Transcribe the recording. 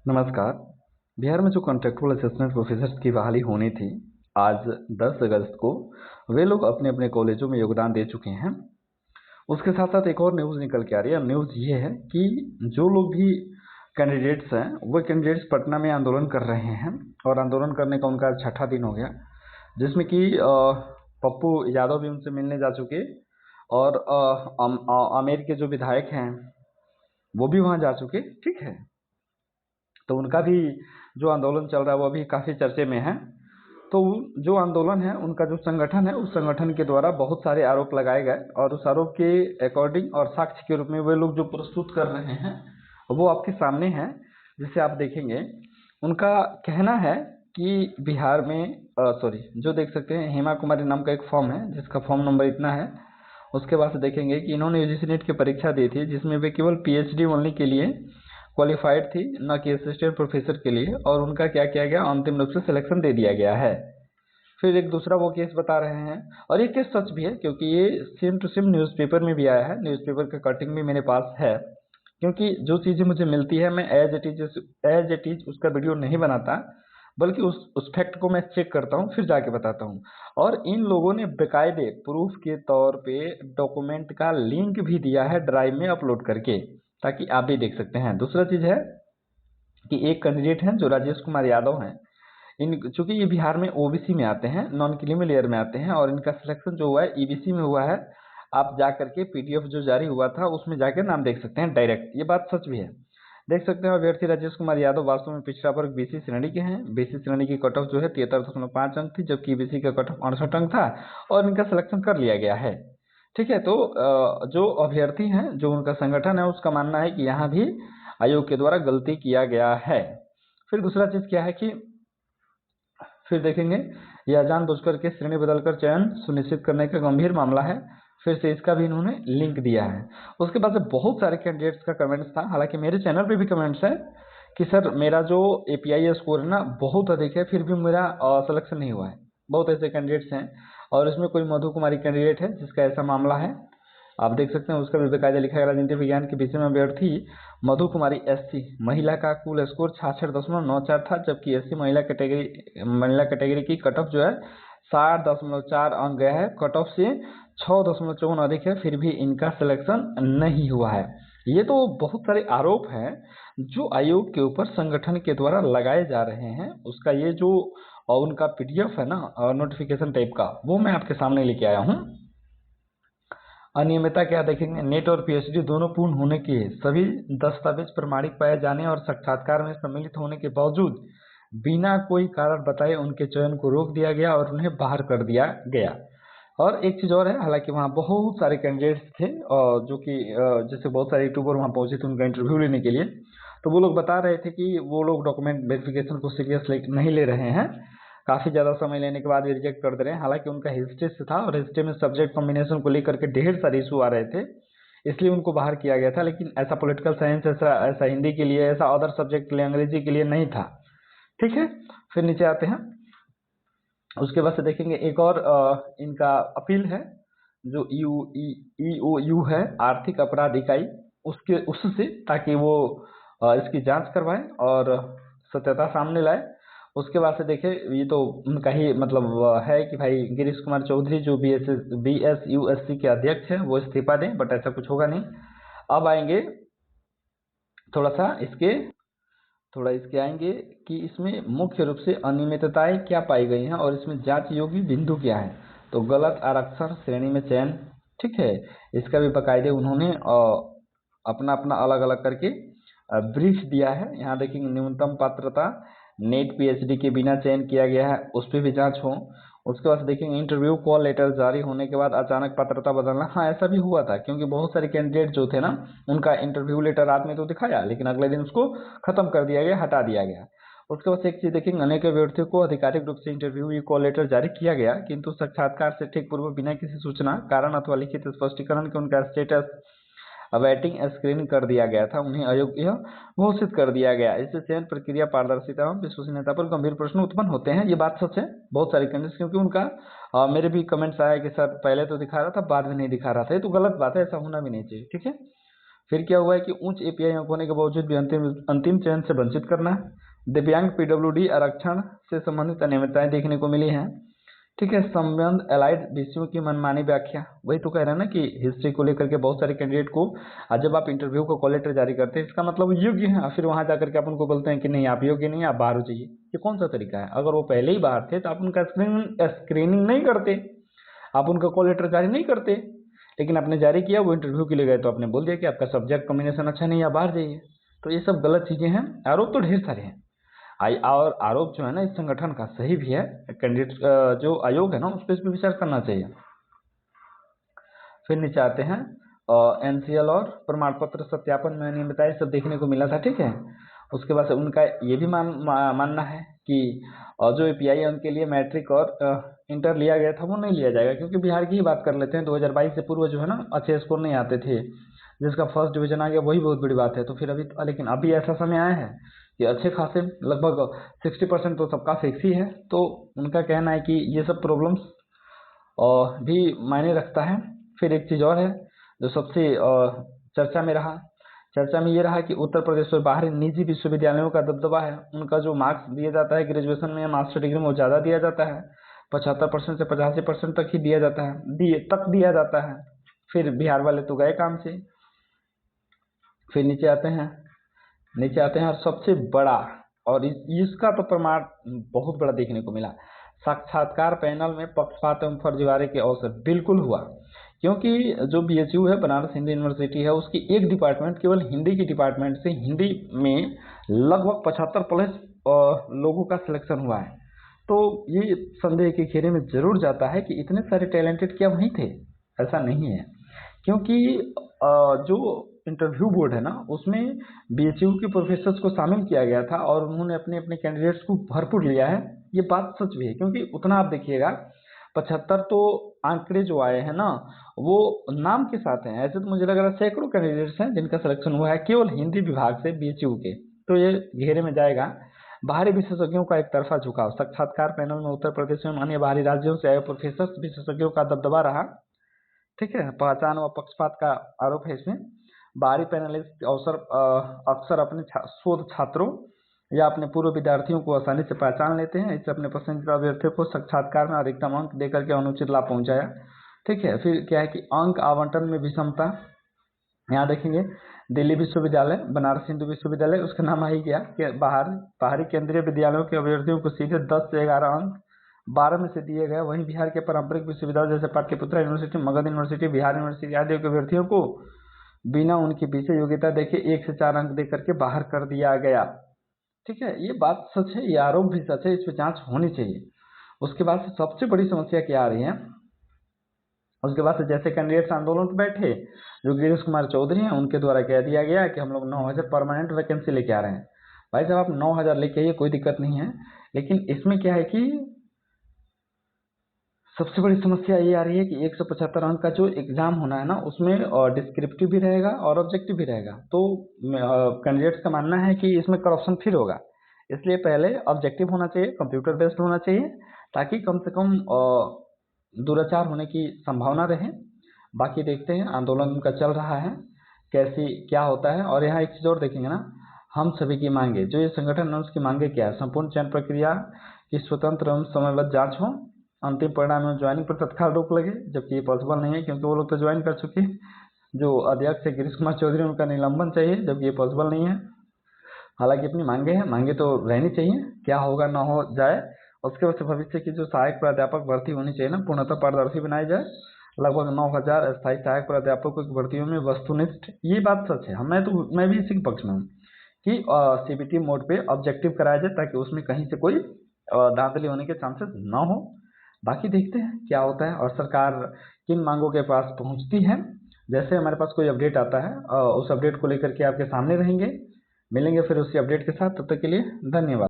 नमस्कार। बिहार में जो कॉन्ट्रैक्चुअल असिस्टेंट प्रोफेसर्स की बहाली होनी थी, आज 10 अगस्त को वे लोग अपने अपने कॉलेजों में योगदान दे चुके हैं। उसके साथ साथ एक और न्यूज़ निकल के आ रही है। न्यूज़ ये है कि जो लोग भी कैंडिडेट्स हैं, वो कैंडिडेट्स पटना में आंदोलन कर रहे हैं और आंदोलन करने का उनका छठा दिन हो गया, जिसमें कि पप्पू यादव भी उनसे मिलने जा चुके और आमेर के जो विधायक हैं वो भी वहाँ जा चुके। ठीक है, तो उनका भी जो आंदोलन चल रहा है वो अभी काफ़ी चर्चे में है। तो जो आंदोलन है, उनका जो संगठन है, उस संगठन के द्वारा बहुत सारे आरोप लगाए गए और उस आरोप के अकॉर्डिंग और साक्ष्य के रूप में वे लोग जो प्रस्तुत कर रहे हैं वो आपके सामने है, जिसे आप देखेंगे। उनका कहना है कि बिहार में जो देख सकते हैं, हेमा कुमारी नाम का एक फॉर्म है जिसका फॉर्म नंबर इतना है। उसके बाद से देखेंगे कि इन्होंने यूजीसी नेट की परीक्षा दी थी, जिसमें वे केवल पीएचडी ओनली के लिए क्वालिफाइड थी, न कि असिस्टेंट प्रोफेसर के लिए, और उनका क्या किया गया, अंतिम रूप से सिलेक्शन दे दिया गया है। फिर एक दूसरा वो केस बता रहे हैं, और ये केस सच भी है क्योंकि ये सेम टू सेम न्यूज़पेपर में भी आया है। न्यूज़पेपर का कटिंग भी मेरे पास है, क्योंकि जो चीज़ें मुझे मिलती है मैं एज इट इज उसका वीडियो नहीं बनाता, बल्कि उस फैक्ट को मैं चेक करता हूँ, फिर जाके बताता हूँ। और इन लोगों ने बेकायदे प्रूफ के तौर पे डॉक्यूमेंट का लिंक भी दिया है ड्राइव में अपलोड करके, ताकि आप भी देख सकते हैं। दूसरा चीज़ है कि एक कैंडिडेट हैं जो राजेश कुमार यादव हैं। चूंकि ये बिहार में ओबीसी में आते हैं, नॉन क्रीमी लेयर में आते हैं, और इनका सिलेक्शन जो हुआ है ईबीसी में हुआ है। आप जा करके पीडीएफ जो जारी हुआ था उसमें जाकर नाम देख सकते हैं डायरेक्ट, ये बात सच भी है। देख सकते हैं अभ्यर्थी राजेश कुमार यादव वास्तव में पिछड़ा वर्ग बीसी श्रेणी के हैं। बीसी श्रेणी की कट ऑफ जो है 73.5 अंक थी, जबकि ईबीसी का कट ऑफ 68 अंक था, और इनका सिलेक्शन कर लिया गया है। ठीक है, तो जो अभ्यर्थी हैं, जो उनका संगठन है, उसका मानना है कि यहाँ भी आयोग के द्वारा गलती किया गया है। फिर दूसरा चीज क्या है कि फिर देखेंगे, यह जानबूझकर के श्रेणी बदलकर चयन सुनिश्चित करने का गंभीर मामला है। फिर से इसका भी इन्होंने लिंक दिया है। उसके बाद से बहुत सारे कैंडिडेट्स का कमेंट्स था, हालांकि मेरे चैनल पे भी कमेंट्स है कि सर मेरा जो एपीआई स्कोर है ना बहुत अधिक है, फिर भी मेरा सिलेक्शन नहीं हुआ है। बहुत ऐसे कैंडिडेट्स हैं, और इसमें कोई मधु कुमारी कैंडिडेट है जिसका ऐसा मामला है। आप देख सकते हैं, उसका भी बेकायदा लिखा गया। राजनीति विज्ञान के विषय में अभ्यर्थी मधु कुमारी एससी महिला का कुल स्कोर 66.94 था, जबकि एससी महिला कैटेगरी की कट ऑफ जो है 60.4 अंक गया है। कट ऑफ से 6.54 अधिक है, फिर भी इनका सिलेक्शन नहीं हुआ है। ये तो बहुत सारे आरोप हैं जो आयोग के ऊपर संगठन के द्वारा लगाए जा रहे हैं। उसका ये जो उनका पीडीएफ है ना, नोटिफिकेशन टाइप का, वो मैं आपके सामने लेके आया हूँ। अनियमितता क्या देखेंगे, नेट और पीएचडी दोनों पूर्ण होने के सभी दस्तावेज प्रमाणिक पाए जाने और साक्षात्कार में सम्मिलित होने के बावजूद बिना कोई कारण बताए उनके चयन को रोक दिया गया और उन्हें बाहर कर दिया गया। और एक चीज और है, हालांकि वहाँ बहुत सारे कैंडिडेट्स थे और जो कि जैसे बहुत सारे यूट्यूबर वहाँ पहुंचे थे उनका इंटरव्यू लेने के लिए, तो वो लोग बता रहे थे कि वो लोग डॉक्यूमेंट वेरिफिकेशन को सीरियस नहीं ले रहे हैं। काफ़ी ज़्यादा समय लेने के बाद भी रिजेक्ट कर दे रहे हैं। हालांकि उनका हिस्ट्री से था, और हिस्ट्री में सब्जेक्ट कॉम्बिनेशन को लेकर के ढेर सारे इशू आ रहे थे, इसलिए उनको बाहर किया गया था। लेकिन ऐसा पॉलिटिकल साइंस, ऐसा हिंदी के लिए, ऐसा अदर सब्जेक्ट के लिए, अंग्रेजी के लिए नहीं था। ठीक है, फिर नीचे आते हैं। उसके बाद से देखेंगे एक और इनका अपील है, जो ईओयू है, आर्थिक अपराध इकाई, उससे, ताकि वो इसकी जांच करवाएं और सत्यता सामने लाए। उसके बाद से देखें, ये तो उनका ही मतलब है कि भाई गिरीश कुमार चौधरी जो बीएसयूएससी के अध्यक्ष हैं वो इस्तीफा दें, बट ऐसा कुछ होगा नहीं। अब आएंगे थोड़ा इसके आएंगे कि इसमें मुख्य रूप से अनियमितताएं क्या पाई गई हैं और इसमें जांच योग्य बिंदु क्या है। तो गलत आरक्षण, श्रेणी में चयन, ठीक है, इसका भी बाकायदे उन्होंने अपना अपना अलग अलग करके ब्रीफ दिया है। यहाँ देखेंगे न्यूनतम पात्रता, नेट पीएचडी के बिना चयन किया गया है, उस पर भी जांच हो। उसके बाद देखेंगे इंटरव्यू कॉल लेटर जारी होने के बाद अचानक पात्रता बदलना। हाँ, ऐसा भी हुआ था, क्योंकि बहुत सारे कैंडिडेट जो थे ना, उनका इंटरव्यू लेटर रात में तो दिखाया, लेकिन अगले दिन उसको खत्म कर दिया गया, हटा दिया गया। उसके बाद एक चीज देखेंगे, अनेक अभ्यर्थियों को आधिकारिक रूप से इंटरव्यू कॉल लेटर जारी किया गया, किंतु साक्षात्कार से ठीक पूर्व बिना किसी सूचना, कारण अथवा लिखित स्पष्टीकरण के उनका स्टेटस अवेटिंग स्क्रीनिंग कर दिया गया था, उन्हें अयोग्य घोषित कर दिया गया। इससे चयन प्रक्रिया पारदर्शिता एवं विश्वसनीयता पर गंभीर प्रश्न उत्पन्न होते हैं। ये बात सच है, बहुत सारे कैंडिडेट्स, क्योंकि उनका मेरे भी कमेंट्स आया कि सर पहले तो दिखा रहा था, बाद में नहीं दिखा रहा था। ये तो गलत बात है, ऐसा होना भी नहीं चाहिए। ठीक है, फिर क्या हुआ है कि उच्च एपीआई अंक होने के बावजूद भी अंतिम चयन से वंचित करना, दिव्यांग पीडब्ल्यूडी आरक्षण से संबंधित अनियमितताएं देखने को मिली हैं। ठीक है, संबंध एलाइड विषयों की मनमानी व्याख्या, वही तो कह रहे हैं ना कि हिस्ट्री को लेकर के बहुत सारे कैंडिडेट को जब आप इंटरव्यू का कॉल लेटर जारी करते हैं इसका मतलब योग्य है, फिर वहां जाकर के आप उनको बोलते हैं कि नहीं आप योग्य नहीं, आप बाहर हो जाइए। ये कौन सा तरीका है? अगर वो पहले ही बाहर थे तो आप उनका स्क्रीनिंग नहीं करते, आप उनका कॉल लेटर जारी नहीं करते, लेकिन आपने जारी किया, वो इंटरव्यू के लिए गए तो आपने बोल दिया कि आपका सब्जेक्ट कॉम्बिनेशन अच्छा नहीं है, आप बाहर जाइए। तो ये सब गलत चीजें हैं। आरोप तो ढेर सारे हैं, और आरोप जो है ना इस संगठन का सही भी है। कैंडिडेट जो आयोग है ना उस पर इस पर विचार करना चाहिए। फिर नीचे आते हैं एनसीएल और प्रमाण पत्र सत्यापन में अनियमितताएं सब देखने को मिला था। ठीक है, उसके बाद से उनका ये भी मानना है कि जो एपीआई उनके लिए मैट्रिक और इंटर लिया गया था वो नहीं लिया जाएगा, क्योंकि बिहार की ही बात कर लेते हैं। 2022 से पूर्व जो है ना अच्छे स्कोर नहीं आते थे, जिसका फर्स्ट डिवीजन आ गया वही बहुत बड़ी बात है। तो फिर लेकिन अभी ऐसा समय आया है कि अच्छे खासे लगभग 60% तो सबका फिक्स ही है। तो उनका कहना है कि ये सब प्रॉब्लम्स भी मायने रखता है। फिर एक चीज़ और है जो सबसे चर्चा में ये रहा कि उत्तर प्रदेश और बाहरी निजी विश्वविद्यालयों का दबदबा है। उनका जो मार्क्स दिया जाता है ग्रेजुएशन में या मास्टर डिग्री में वो ज़्यादा दिया जाता है, 75% से 85% तक ही दिया जाता है। फिर बिहार वाले तो गए काम से। फिर नीचे आते हैं और सबसे बड़ा, और इसका तो प्रमाण बहुत बड़ा देखने को मिला, साक्षात्कार पैनल में पक्षपात एवं फर्जीवाड़े के अवसर बिल्कुल हुआ। क्योंकि जो बीएचयू है, बनारस हिंदू यूनिवर्सिटी है, उसकी एक डिपार्टमेंट केवल हिंदी की डिपार्टमेंट से हिंदी में लगभग 75+ लोगों का सिलेक्शन हुआ है। तो ये संदेह के घेरे में जरूर जाता है कि इतने सारे टैलेंटेड क्या वहीं थे? ऐसा नहीं है, क्योंकि जो इंटरव्यू बोर्ड है ना उसमें बीएचयू के प्रोफेसर्स को शामिल किया गया था और उन्होंने अपने अपने कैंडिडेट्स को भरपूर लिया है। ये बात सच भी है, क्योंकि उतना आप देखिएगा 75 तो आंकड़े जो आए हैं ना वो नाम के साथ हैं। ऐसे तो मुझे लग रहा है सैकड़ों कैंडिडेट्स हैं जिनका सिलेक्शन हुआ है केवल हिंदी विभाग से बीएचयू के। तो ये घेरे में जाएगा। बाहरी विशेषज्ञों का एक तरफा झुकाव, साक्षात्कार पैनल में उत्तर प्रदेश में अन्य बाहरी राज्यों से आए प्रोफेसर विशेषज्ञों का दबदबा रहा। ठीक है, पहचान व पक्षपात का आरोप है इसमें। बाहरी पैनलिस्ट अक्सर अपने शोध छात्रों या अपने पूर्व विद्यार्थियों को आसानी से पहचान लेते हैं। इससे अपने पसंदीदा अभ्यर्थियों को साक्षात्कार में अधिकतम अंक देकर के अनुचित लाभ पहुंचाया। ठीक है, फिर क्या है कि अंक आवंटन में विषमता, यहाँ देखेंगे दिल्ली विश्वविद्यालय, बनारस हिंदू विश्वविद्यालय, उसका नाम आ ही गया कि बाहरी केंद्रीय विद्यालयों के अभ्यर्थियों को सीधे 10 से 11 अंक 12 में से दिए गए। वहीं बिहार के पारंपरिक विश्वविद्यालय जैसे Pataliputra university, Magadh university, Bihar university आदि के अभ्यर्थियों को बिना उनकी विषय योग्यता देखे 1 से 4 अंक देकर के बाहर कर दिया गया। ठीक है, ये बात सच है, ये आरोप भी सच है, इस पर जांच होनी चाहिए। उसके बाद से सबसे बड़ी समस्या क्या आ रही है, उसके बाद से जैसे कैंडिडेट्स आंदोलन पर बैठे जो गिरीश कुमार चौधरी हैं उनके द्वारा कह दिया गया कि हम लोग 9000 परमानेंट वैकेंसी लेके आ रहे हैं। भाई साहब आप 9000 लेके आइए, कोई दिक्कत नहीं है, लेकिन इसमें क्या है कि सबसे बड़ी समस्या ये आ रही है कि 175 अंक का जो एग्जाम होना है ना उसमें डिस्क्रिप्टिव भी रहेगा और ऑब्जेक्टिव भी रहेगा। तो कैंडिडेट्स का मानना है कि इसमें करप्शन फिर होगा, इसलिए पहले ऑब्जेक्टिव होना चाहिए, कंप्यूटर बेस्ड होना चाहिए, ताकि कम से कम दुराचार होने की संभावना रहे। बाकी देखते हैं, आंदोलन उनका चल रहा है, क्या होता है। और यहाँ एक चीज़ और देखेंगे ना, हम सभी की मांगे, जो ये संगठन है उसकी मांगे क्या है, संपूर्ण चयन प्रक्रिया की स्वतंत्र एवं समयबद्ध जांच हो, अंतिम परिणाम में ज्वाइनिंग पर तत्काल रोक लगे, जबकि ये पॉसिबल नहीं है क्योंकि वो लोग तो ज्वाइन कर चुके हैं। जो अध्यक्ष है गिरीश कुमार चौधरी, उनका निलंबन चाहिए, जबकि ये पॉसिबल नहीं है। हालांकि अपनी मांगे तो रहनी चाहिए, क्या होगा ना हो जाए। उसके बाद भविष्य की जो सहायक प्राध्यापक भर्ती होनी चाहिए ना पूर्णतः पारदर्शी बनाई जाए। लगभग 9000 स्थायी सहायक प्राध्यापकों की भर्तियों में वस्तुनिष्ठ, ये बात सच है। मैं भी इसी पक्ष में हूँ कि सीबीटी मोड पे ऑब्जेक्टिव कराया जाए, ताकि उसमें कहीं से कोई धांधली होने के चांसेस ना हो। बाकी देखते हैं क्या होता है और सरकार किन मांगों के पास पहुंचती है। जैसे हमारे पास कोई अपडेट आता है उस अपडेट को लेकर के आपके सामने रहेंगे, मिलेंगे फिर उसी अपडेट के साथ। तब तक के लिए धन्यवाद।